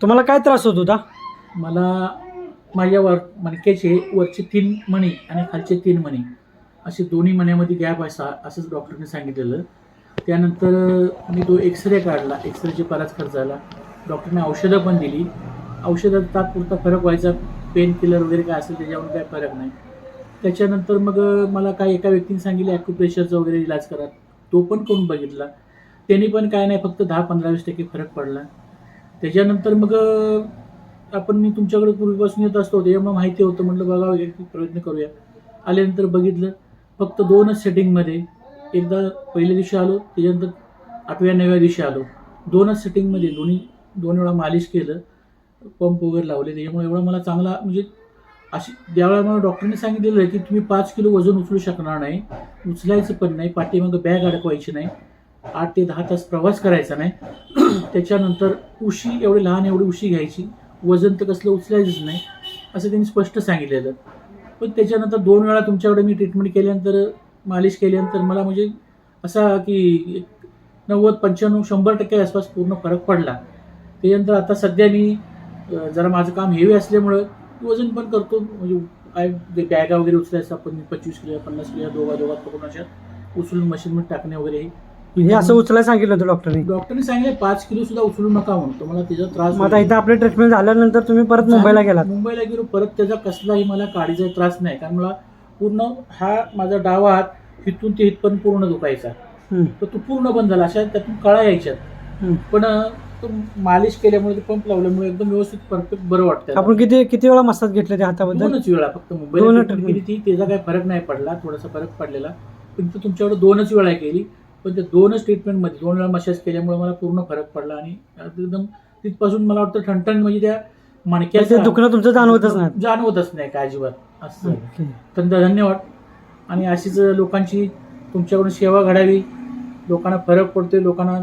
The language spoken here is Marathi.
तुम्हाला काय त्रास होत होता? मला माझ्या मणक्याचे वरचे 3 मणी आणि खालचे 3 मणी असे दोन्ही मण्यामध्ये गॅप असंच डॉक्टरने सांगितलेलं. त्यानंतर मी तो एक्सरे काढला. एक्सरेचे बराच खर्च झाला. डॉक्टरने औषधं पण दिली. औषधात तात्पुरता फरक व्हायचा. पेन किलर वगैरे काय असेल त्याच्यावर काय फरक नाही. त्याच्यानंतर मग मला काय एका व्यक्तीने सांगितलं ॲक्युप्रेशरचा वगैरे इलाज करा. तो पण करून बघितला. त्यांनी पण काय नाही, फक्त 10-15-20% फरक पडला. त्याच्यानंतर मग आपण मी तुमच्याकडे पूर्वीपासून येत असतो त्याच्यामुळे माहिती होतं. म्हटलं बघावं एक प्रयत्न करूया. आल्यानंतर बघितलं फक्त 2च सेटिंगमध्ये. एकदा पहिल्या दिवशी आलो, त्याच्यानंतर 8व्या-9व्या दिवशी आलो. 2च सेटिंगमध्ये दोन वेळा मालिश केलं, पंप वगैरे लावले. त्याच्यामुळे एवढा मला चांगला म्हणजे अशी ज्यावेळेला मला डॉक्टरने सांगितलेलं आहे की तुम्ही 5 किलो वजन उचलू शकणार नाही, उचलायचं पण नाही, पाठीमागं बॅग अडकवायची नाही, 8 ते 10 तास प्रवास करायचा नाही. त्याच्यानंतर उशी एवढी उशी घ्यायची, वजन तर कसलं उचलायचंच नाही असं त्यांनी स्पष्ट सांगितलेलं. पण त्याच्यानंतर 2 वेळा तुमच्याकडे मी ट्रीटमेंट केल्यानंतर, मालिश केल्यानंतर मला म्हणजे असा की 90-95-100% आसपास पूर्ण फरक पडला. त्याच्यानंतर आता सध्या मी जरा माझं काम हेवी असल्यामुळं वजन पण करतो. म्हणजे काय बॅगा वगैरे उचलायचं आपण 25 किलो 50 किलो दोघात पकडून अशा उचलून मशीनमध्ये टाकणे वगैरे. हे असं उचलायला सांगितलं होतं डॉक्टरने? डॉक्टरने सांगितलं 5 किलो सुद्धा उचलू नका म्हणून, तुम्हाला त्याचा त्रास मग आता इथं आपले ट्रीटमेंट झाल्यानंतर तुम्ही परत मुंबईला गेलात? मुंबईला गेलो परत. त्याचा कसलाही मला काडीचा त्रास नाही, कारण मला पूर्ण हा माझा डावा हात इथून ते इथपर्यंत पूर्ण दुखायचा. तर तो पूर्ण बंद झाला. अशा त्यातून कळा यायच्यात. पण तो मालिश केल्यामुळे, ते पंप लावल्यामुळे एकदम व्यवस्थित परफेक्ट बरं वाटतं. आपण किती वेळा मसाज घेतले त्या हाताबद्दल? 2च वेळा फक्त मुंबईला केली ती. त्याचा काही फरक नाही पडला, थोडासा फरक पडलेला. पण तुमच्याकडे 2च वेळा केली. पण त्या 2च ट्रीटमेंटमध्ये 2 वेळा मसाज केल्यामुळे मला पूर्ण फरक पडला. आणि एकदम तिथपासून मला वाटतं ठणठण म्हणजे त्या मणक्याचं दुखणं तुमचं जाणवतच नाही काय अजिबात असं. तर धन्यवाद. आणि अशीच लोकांची तुमच्याकडून सेवा घडावी. लोकांना फरक पडतोय, लोकांना